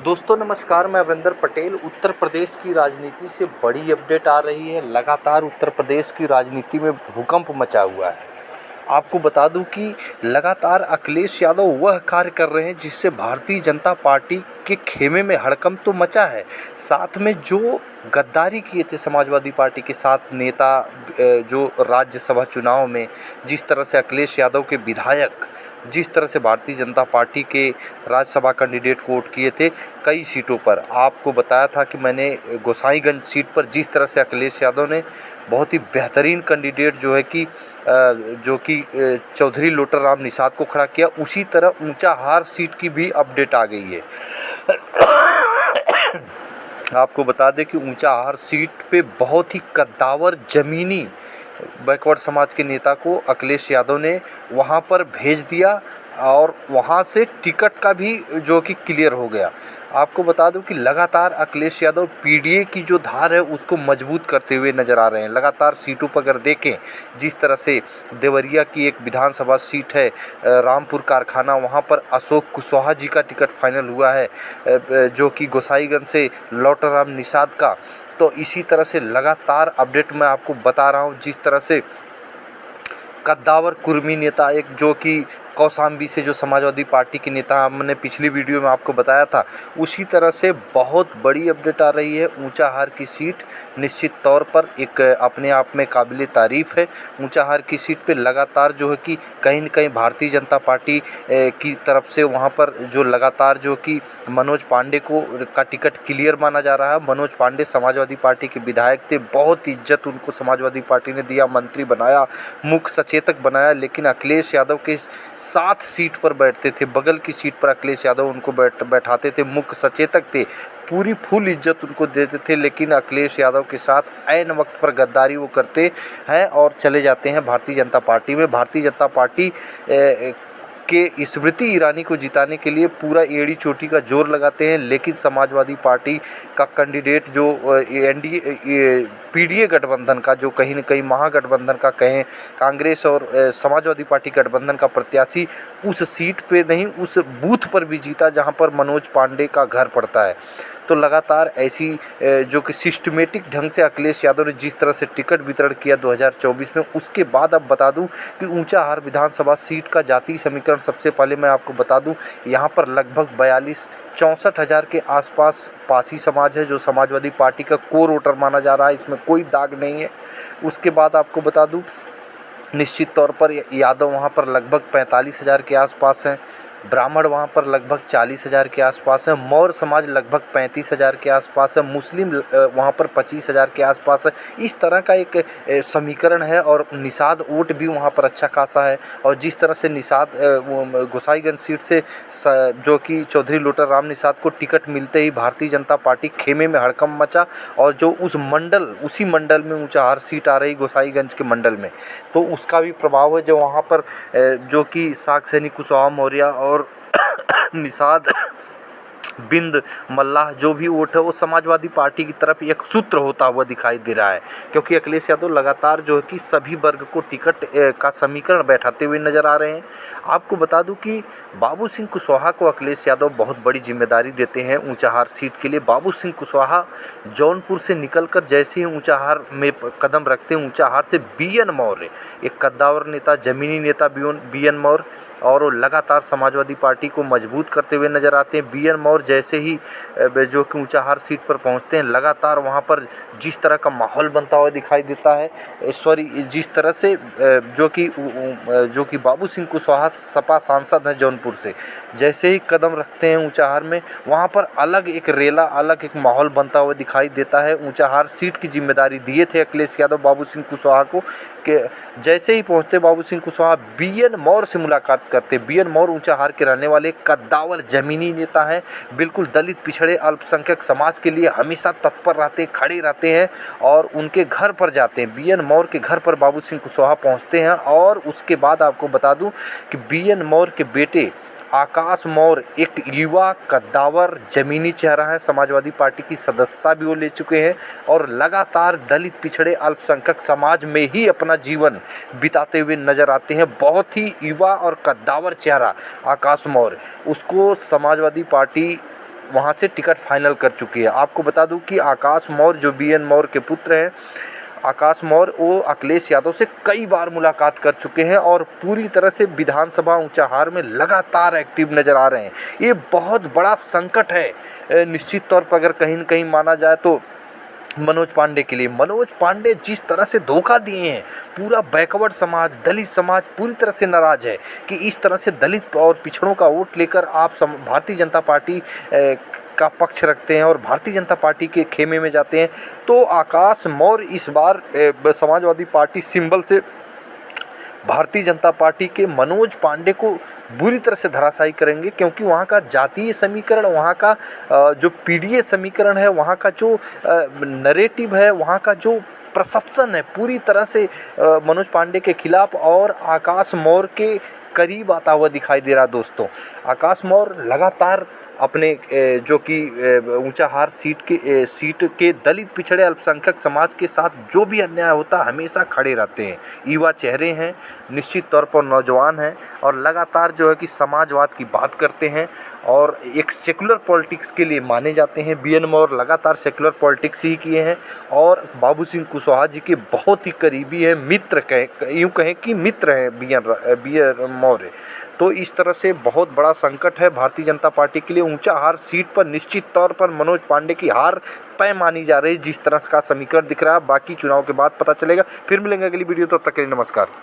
दोस्तों नमस्कार, मैं अविंदर पटेल। उत्तर प्रदेश की राजनीति से बड़ी अपडेट आ रही है। लगातार उत्तर प्रदेश की राजनीति में भूकंप मचा हुआ है। आपको बता दूं कि लगातार अखिलेश यादव वह कार्य कर रहे हैं जिससे भारतीय जनता पार्टी के खेमे में हड़कंप तो मचा है। साथ में जो गद्दारी किए थे समाजवादी पार्टी के साथ नेता, जो राज्यसभा चुनाव में जिस तरह से अखिलेश यादव के विधायक जिस तरह से भारतीय जनता पार्टी के राज्यसभा कैंडिडेट को वोट किए थे कई सीटों पर। आपको बताया था कि मैंने गोसाईगंज सीट पर जिस तरह से अखिलेश यादव ने बहुत ही बेहतरीन कैंडिडेट जो कि चौधरी लोटर राम निषाद को खड़ा किया, उसी तरह ऊंचाहार सीट की भी अपडेट आ गई है। आपको बता दें कि ऊंचाहार सीट पे बहुत ही कद्दावर ज़मीनी बैकवर्ड समाज के नेता को अखिलेश यादव ने वहां पर भेज दिया और वहां से टिकट का भी जो कि क्लियर हो गया। आपको बता दूं कि लगातार अखिलेश यादव पीडीए की जो धार है उसको मजबूत करते हुए नज़र आ रहे हैं। लगातार सीटों पर अगर देखें, जिस तरह से देवरिया की एक विधानसभा सीट है रामपुर कारखाना, वहां पर अशोक कुशवाहा जी का टिकट फाइनल हुआ है, जो कि गोसाईगंज से लौटराम निषाद का। तो इसी तरह से लगातार अपडेट मैं आपको बता रहा हूँ। जिस तरह से कद्दावर कुर्मी नेता एक जो कि कौशाम्बी से जो समाजवादी पार्टी के नेता हमने पिछली वीडियो में आपको बताया था, उसी तरह से बहुत बड़ी अपडेट आ रही है। ऊंचाहार की सीट निश्चित तौर पर एक अपने आप में काबिल तारीफ़ है। ऊंचाहार की सीट पे लगातार जो है कि कहीं न कहीं भारतीय जनता पार्टी की तरफ से वहां पर जो लगातार जो कि मनोज पांडे का टिकट क्लियर माना जा रहा है। मनोज पांडे समाजवादी पार्टी के विधायक थे, बहुत इज्जत उनको समाजवादी पार्टी ने दिया, मंत्री बनाया, मुख्य सचेतक बनाया, लेकिन अखिलेश यादव के साथ सीट पर बैठते थे। बगल की सीट पर अखिलेश यादव उनको बैठाते थे, मुख्य सचेतक थे, पूरी फुल इज्जत उनको देते थे। लेकिन अखिलेश यादव के साथ ऐन वक्त पर गद्दारी वो करते हैं और चले जाते हैं भारतीय जनता पार्टी में। भारतीय जनता पार्टी के स्मृति ईरानी को जिताने के लिए पूरा एड़ी चोटी का जोर लगाते हैं, लेकिन समाजवादी पार्टी का कैंडिडेट जो एनडीए पीडीए गठबंधन का, जो कहीं न कहीं महागठबंधन का कहें, कांग्रेस और समाजवादी पार्टी गठबंधन का प्रत्याशी उस सीट पे नहीं, उस बूथ पर भी जीता जहां पर मनोज पांडे का घर पड़ता है। तो लगातार ऐसी जो कि सिस्टमेटिक ढंग से अखिलेश यादव ने जिस तरह से टिकट वितरण किया 2024 में, उसके बाद अब बता दूं कि ऊंचाहार विधानसभा सीट का जातीय समीकरण सबसे पहले मैं आपको बता दूं, यहां पर लगभग 64 हज़ार के आसपास पासी समाज है, जो समाजवादी पार्टी का कोर वोटर माना जा रहा है, इसमें कोई दाग नहीं है। उसके बाद आपको बता दूं निश्चित तौर पर यादव वहाँ पर लगभग 45 हज़ार के आसपास हैं, ब्राह्मण वहाँ पर लगभग 40 हज़ार के आसपास है, मौर्य समाज लगभग 35 हज़ार के आसपास है, मुस्लिम वहाँ पर 25 हज़ार के आसपास है। इस तरह का एक समीकरण है और निषाद वोट भी वहाँ पर अच्छा खासा है। और जिस तरह से निषाद गोसाईगंज सीट से जो कि चौधरी लोटर राम निषाद को टिकट मिलते ही भारतीय जनता पार्टी खेमे में हड़कंप मचा, और जो उसी मंडल में ऊंचाहार सीट आ रही गोसाईगंज के मंडल में, तो उसका भी प्रभाव है। जो वहाँ पर जो कि साग सैनी कुशवाहा मौर्य और निषाद बिंद मल्लाह जो भी वोट है वो समाजवादी पार्टी की तरफ एक सूत्र होता हुआ दिखाई दे रहा है, क्योंकि अखिलेश यादव लगातार जो है कि सभी वर्ग को टिकट का समीकरण बैठाते हुए नजर आ रहे हैं। आपको बता दूं कि बाबू सिंह कुशवाहा को अखिलेश यादव बहुत बड़ी जिम्मेदारी देते हैं ऊंचाहार सीट के लिए। बाबू सिंह कुशवाहा जौनपुर से निकलकर जैसे ही ऊंचाहार में कदम रखते हैं, ऊंचाहार से बीएन मौर्य, एक कद्दावर नेता, जमीनी नेता बीएन मौर्य, और वो लगातार समाजवादी पार्टी को मजबूत करते हुए नजर आते हैं। बीएन मौर्य जैसे ही जो कि ऊंचाहार सीट पर पहुंचते हैं, लगातार वहां पर जिस तरह का माहौल बनता हुआ दिखाई देता है, जिस तरह से जो कि बाबू सिंह कुशवाहा सपा सांसद हैं जौनपुर से, जैसे ही कदम रखते हैं ऊंचाहार में, वहां पर अलग एक रेला, अलग एक माहौल बनता हुआ दिखाई देता है। ऊंचाहार सीट की जिम्मेदारी दिए थे अखिलेश यादव बाबू सिंह कुशवाहा को, कि जैसे ही पहुंचते बाबू सिंह कुशवाहा बीएन मौर्य से मुलाकात करते। बीएन मौर्य ऊंचाहार के रहने वाले कद्दावर जमीनी नेता हैं, बिल्कुल दलित पिछड़े अल्पसंख्यक समाज के लिए हमेशा तत्पर रहते, खड़े रहते हैं और उनके घर पर जाते हैं। बीएन मौर्य के घर पर बाबू सिंह कुशवाहा पहुंचते हैं। और उसके बाद आपको बता दूं कि बीएन मौर्य के बेटे आकाश मौर्य एक युवा कद्दावर जमीनी चेहरा है, समाजवादी पार्टी की सदस्यता भी वो ले चुके हैं और लगातार दलित पिछड़े अल्पसंख्यक समाज में ही अपना जीवन बिताते हुए नजर आते हैं। बहुत ही युवा और कद्दावर चेहरा आकाश मौर्य, उसको समाजवादी पार्टी वहाँ से टिकट फाइनल कर चुकी है। आपको बता दूं कि आकाश मौर्य जो बीएन मौर्य के पुत्र हैं, आकाश मौर्य, वो अखिलेश यादव से कई बार मुलाकात कर चुके हैं और पूरी तरह से विधानसभा ऊंचाहार में लगातार एक्टिव नज़र आ रहे हैं। ये बहुत बड़ा संकट है निश्चित तौर पर अगर कहीं न कहीं माना जाए तो मनोज पांडे के लिए। मनोज पांडे जिस तरह से धोखा दिए हैं, पूरा बैकवर्ड समाज, दलित समाज पूरी तरह से नाराज़ है कि इस तरह से दलित और पिछड़ों का वोट लेकर आप भारतीय जनता पार्टी का पक्ष रखते हैं और भारतीय जनता पार्टी के खेमे में जाते हैं। तो आकाश मौर्य इस बार समाजवादी पार्टी सिंबल से भारतीय जनता पार्टी के मनोज पांडे को बुरी तरह से धराशायी करेंगे, क्योंकि वहाँ का जातीय समीकरण, वहाँ का जो पीडीए समीकरण है, वहाँ का जो नरेटिव है, वहाँ का जो परसेप्शन है, पूरी तरह से मनोज पांडे के खिलाफ और आकाश मौर्य के करीब आता हुआ दिखाई दे रहा। दोस्तों, आकाश मौर्य लगातार अपने जो कि ऊंचाहार सीट के दलित पिछड़े अल्पसंख्यक समाज के साथ जो भी अन्याय होता है हमेशा खड़े रहते हैं। युवा चेहरे हैं, निश्चित तौर पर नौजवान हैं और लगातार जो है कि समाजवाद की बात करते हैं और एक सेकुलर पॉलिटिक्स के लिए माने जाते हैं। बीएन मौर्य लगातार सेकुलर पॉलिटिक्स ही किए हैं और बाबू सिंह कुशवाहा जी के बहुत ही करीबी हैं, मित्र यूँ कहें कि मित्र हैं बीएन मौर्य। तो इस तरह से बहुत बड़ा संकट है भारतीय जनता पार्टी के लिए। ऊंचाहार सीट पर निश्चित तौर पर मनोज पांडे की हार तय मानी जा रही है, जिस तरह का समीकरण दिख रहा है। बाकी चुनाव के बाद पता चलेगा। फिर मिलेंगे अगली वीडियो, तब तक के लिए नमस्कार।